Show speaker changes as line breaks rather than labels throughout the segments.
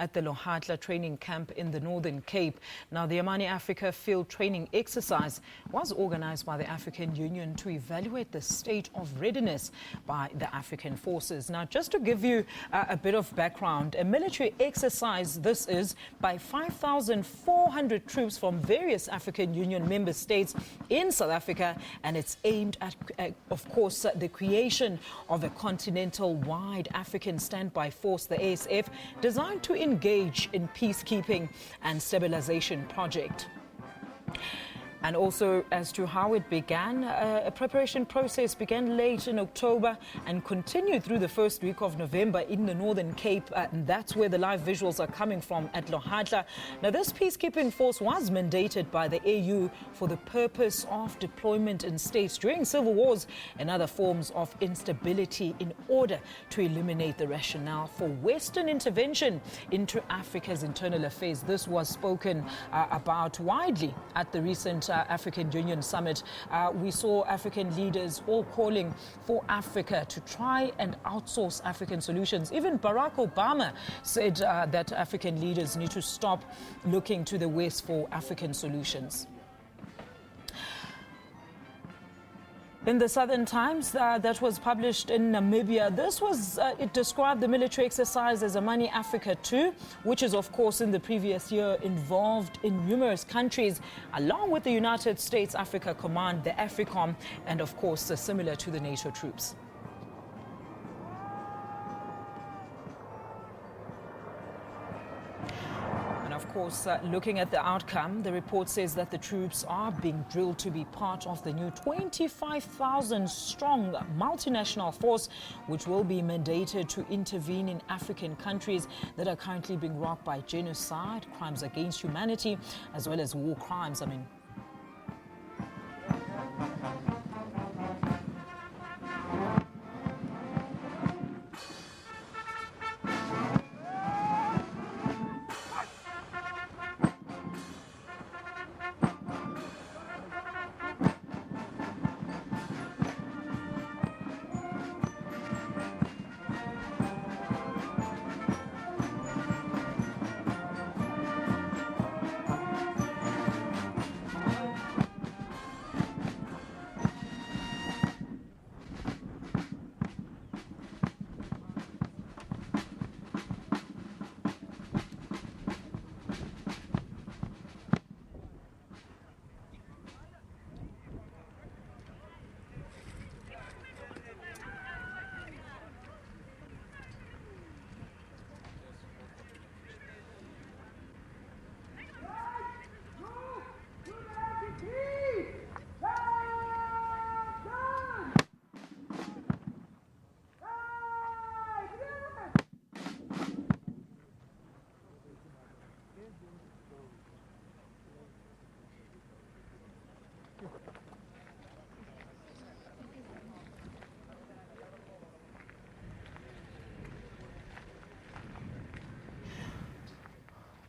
at the Lohatla training camp in the Northern Cape. Now, the Amani Africa field training exercise was organized by the African Union to evaluate the state of readiness by the African forces. Now, just to give you a bit of background, a military exercise this is by 5,400 troops from various African Union member states in South Africa, and it's aimed at, of course, the creation of a continental-wide African standby force, the ASF, designed to engage in peacekeeping and stabilization project. And also as to how it began, a preparation process began late in October and continued through the first week of November in the Northern Cape. And that's where the live visuals are coming from at Lohatla. Now, this peacekeeping force was mandated by the AU for the purpose of deployment in states during civil wars and other forms of instability in order to eliminate the rationale for Western intervention into Africa's internal affairs. This was spoken about widely at the recent African Union Summit. We saw African leaders all calling for Africa to try and outsource African solutions. Even Barack Obama said that African leaders need to stop looking to the West for African solutions. In the Southern Times that was published in Namibia, it described the military exercise as Amani Africa II, which is, of course, in the previous year involved in numerous countries, along with the United States Africa Command, the AFRICOM, and, of course, similar to the NATO troops. Of course, looking at the outcome, the report says that the troops are being drilled to be part of the new 25,000-strong multinational force, which will be mandated to intervene in African countries that are currently being rocked by genocide, crimes against humanity, as well as war crimes.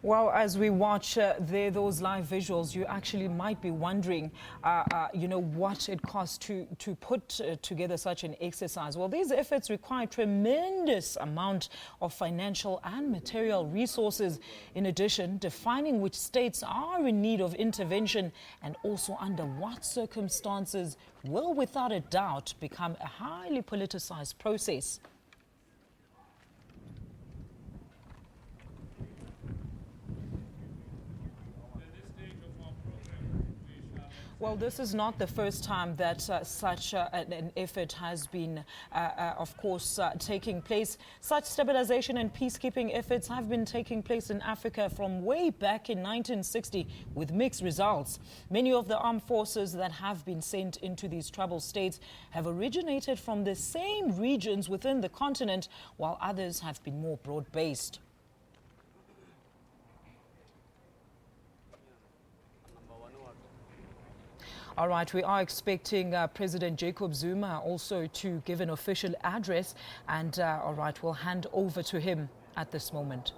Well, as we watch those live visuals, you actually might be wondering, what it costs to put together such an exercise. Well, these efforts require tremendous amount of financial and material resources. In addition, defining which states are in need of intervention and also under what circumstances will, without a doubt, become a highly politicized process. Well, this is not the first time that such an effort has been, of course, taking place. Such stabilization and peacekeeping efforts have been taking place in Africa from way back in 1960 with mixed results. Many of the armed forces that have been sent into these troubled states have originated from the same regions within the continent, while others have been more broad-based. All right, we are expecting President Jacob Zuma also to give an official address, and all right, we'll hand over to him at this moment.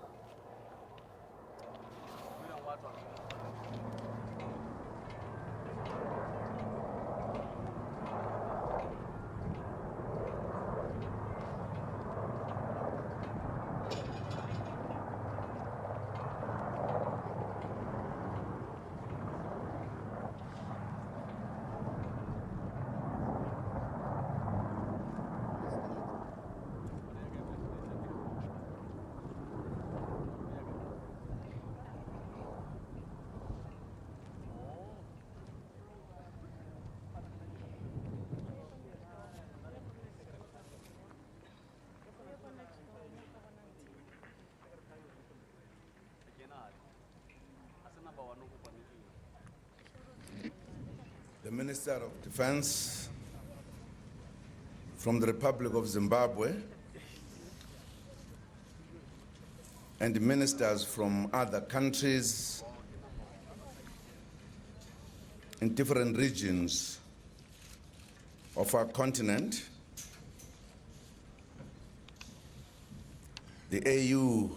the Minister of Defense from the Republic of Zimbabwe, and ministers from other countries in different regions of our continent, the AU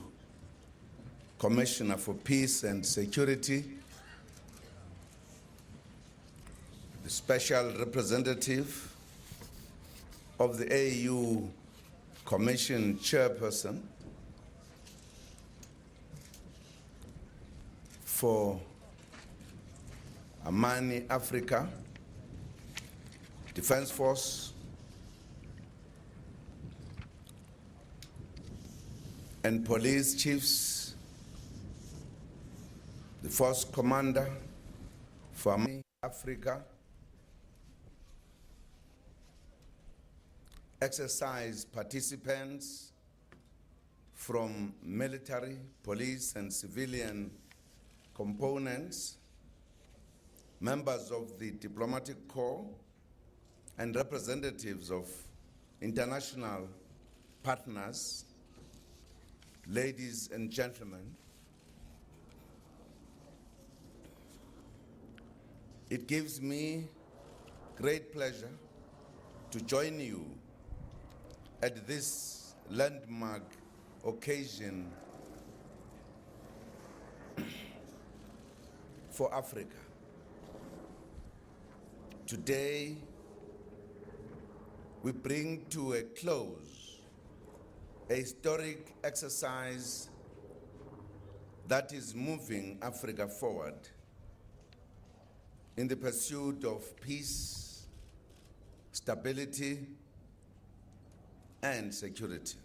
Commissioner for Peace and Security, the Special Representative of the AU Commission Chairperson for Amani Africa, Defense Force, and police chiefs, the Force Commander for Amani Africa, exercise participants from military, police, and civilian components, members of the diplomatic corps, and representatives of international partners, ladies and gentlemen, it gives me great pleasure to join you at this landmark occasion for Africa. Today, we bring to a close a historic exercise that is moving Africa forward in the pursuit of peace, stability, and security.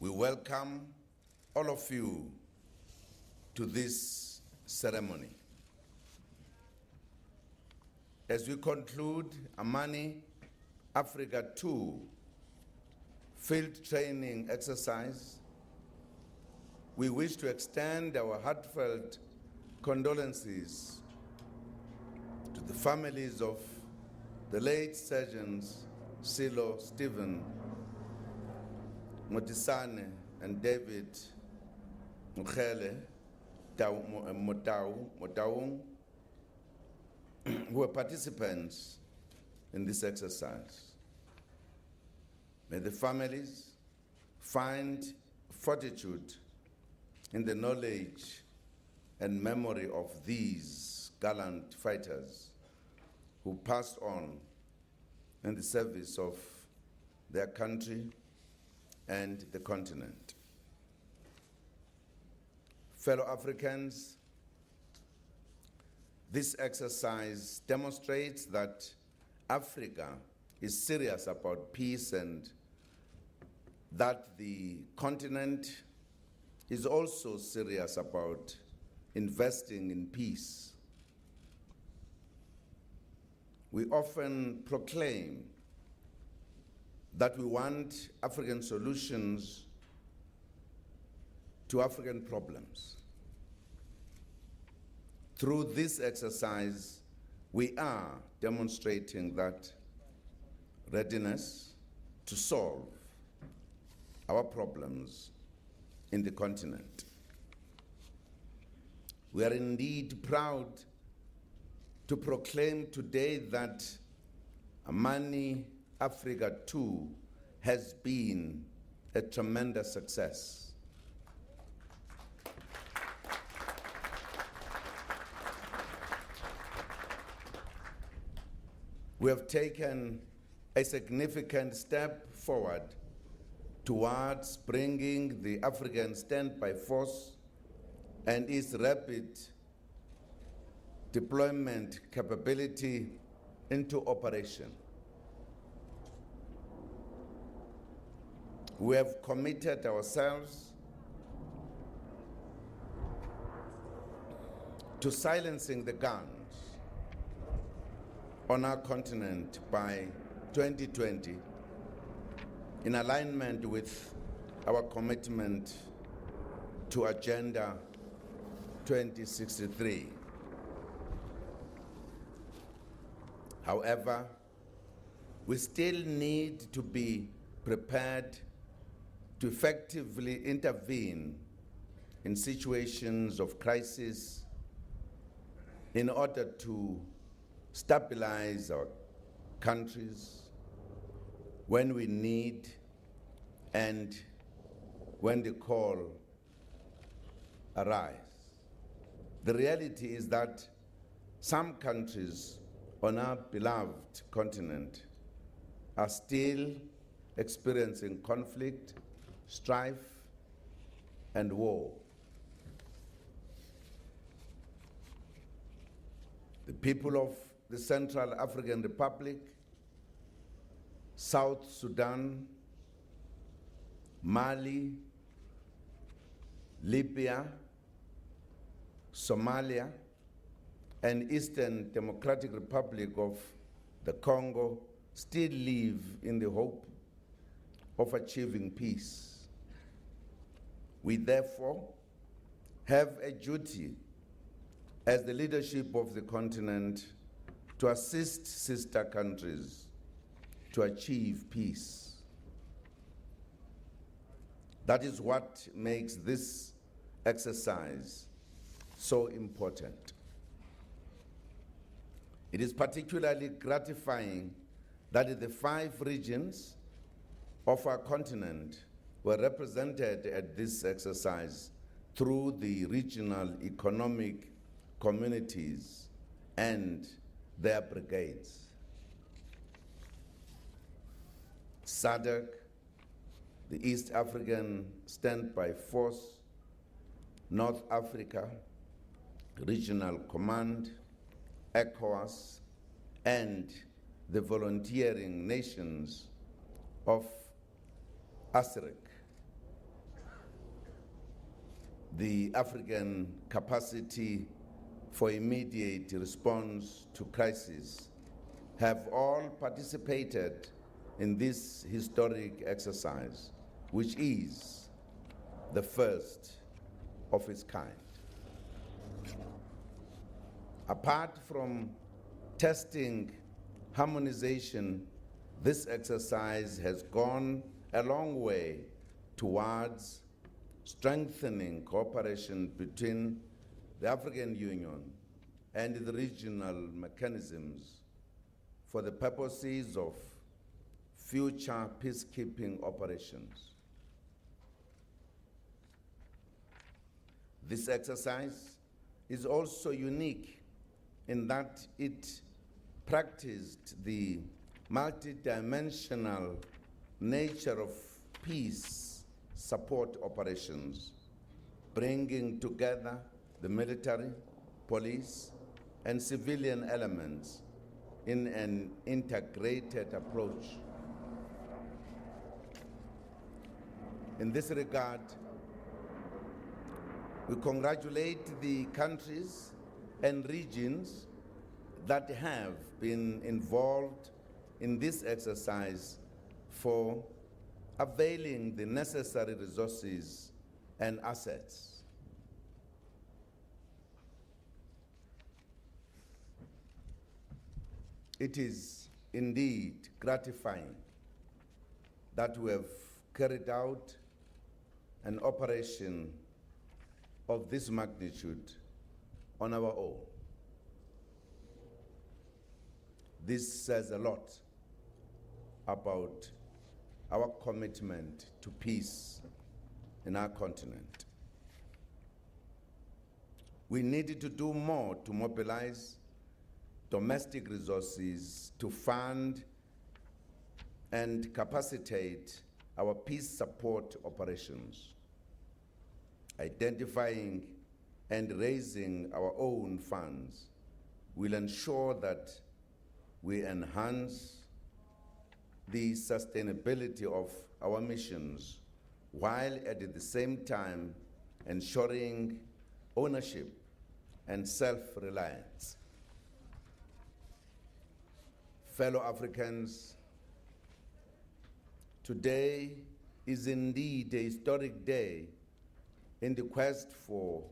We welcome all of you to this ceremony. As we conclude Amani Africa II field training exercise, we wish to extend our heartfelt condolences to the families of the late Sergeants Silo Stephen Motisane and David Mkhele Motaung, who were participants in this exercise. May the families find fortitude in the knowledge and memory of these gallant fighters who passed on in the service of their country and the continent. Fellow Africans, this exercise demonstrates that Africa is serious about peace and that the continent is also serious about investing in peace. We often proclaim that we want African solutions to African problems. Through this exercise, we are demonstrating that readiness to solve our problems in the continent. We are indeed proud to proclaim today that Amani Africa II has been a tremendous success. We have taken a significant step forward towards bringing the African Standby Force and its rapid deployment capability into operation. We have committed ourselves to silencing the guns on our continent by 2020, in alignment with our commitment to Agenda 2063. However, we still need to be prepared to effectively intervene in situations of crisis in order to stabilize our countries when we need and when the call arise. The reality is that some countries on our beloved continent are still experiencing conflict, strife, and war. The people of the Central African Republic, South Sudan, Mali, Libya, Somalia, and Eastern Democratic Republic of the Congo still live in the hope of achieving peace. We therefore have a duty as the leadership of the continent to assist sister countries to achieve peace. That is what makes this exercise so important. It is particularly gratifying that the 5 regions of our continent were represented at this exercise through the regional economic communities and their brigades. SADC, the East African Standby Force, North Africa Regional Command, ECOWAS, and the volunteering nations of ASRIC, the African Capacity for Immediate Response to Crisis, have all participated in this historic exercise, which is the first of its kind. Apart from testing harmonization, this exercise has gone a long way towards strengthening cooperation between the African Union and the regional mechanisms for the purposes of future peacekeeping operations. This exercise is also unique in that it practiced the multidimensional nature of peace support operations, bringing together the military, police, and civilian elements in an integrated approach. In this regard, we congratulate the countries and regions that have been involved in this exercise for availing the necessary resources and assets. It is indeed gratifying that we have carried out an operation of this magnitude on our own. This says a lot about our commitment to peace in our continent. We needed to do more to mobilize domestic resources to fund and capacitate our peace support operations. Identifying and raising our own funds will ensure that we enhance the sustainability of our missions while at the same time ensuring ownership and self-reliance. Fellow Africans, today is indeed a historic day in the quest for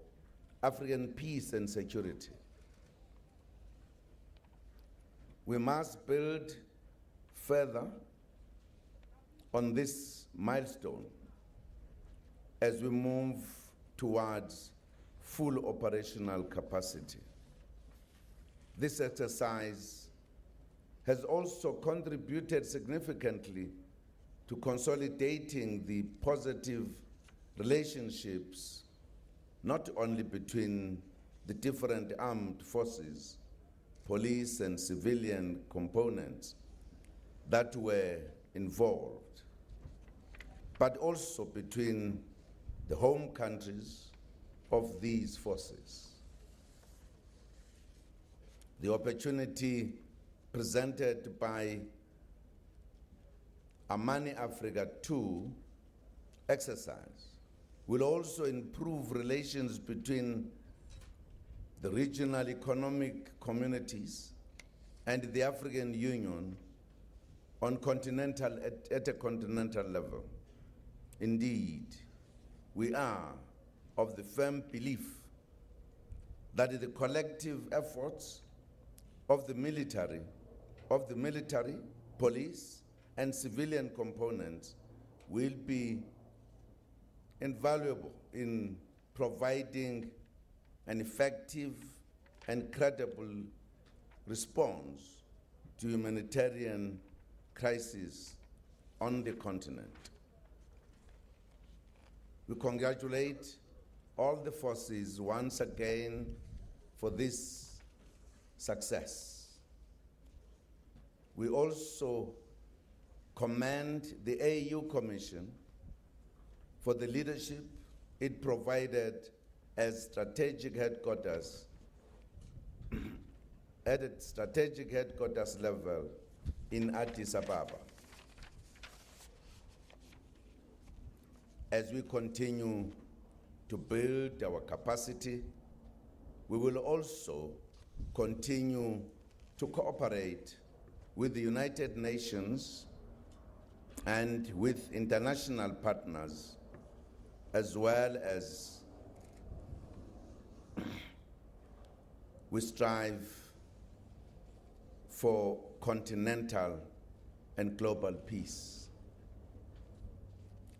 African peace and security. We must build further on this milestone as we move towards full operational capacity. This exercise has also contributed significantly to consolidating the positive relationships not only between the different armed forces, police and civilian components that were involved, but also between the home countries of these forces. The opportunity presented by Amani Africa II exercise will also improve relations between the regional economic communities and the African Union on at a continental level. Indeed, we are of the firm belief that the collective efforts of the military, police, and civilian components will be invaluable in providing an effective and credible response to humanitarian crisis on the continent. We congratulate all the forces once again for this success. We also commend the AU Commission for the leadership it provided as strategic headquarters at its strategic headquarters level in Addis Ababa. As we continue to build our capacity, we will also continue to cooperate with the United Nations and with international partners, as well as we strive for continental and global peace.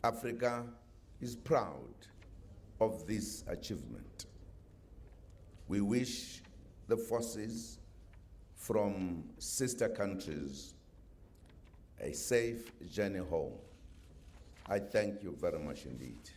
Africa is proud of this achievement. We wish the forces from sister countries a safe journey home. I thank you very much indeed.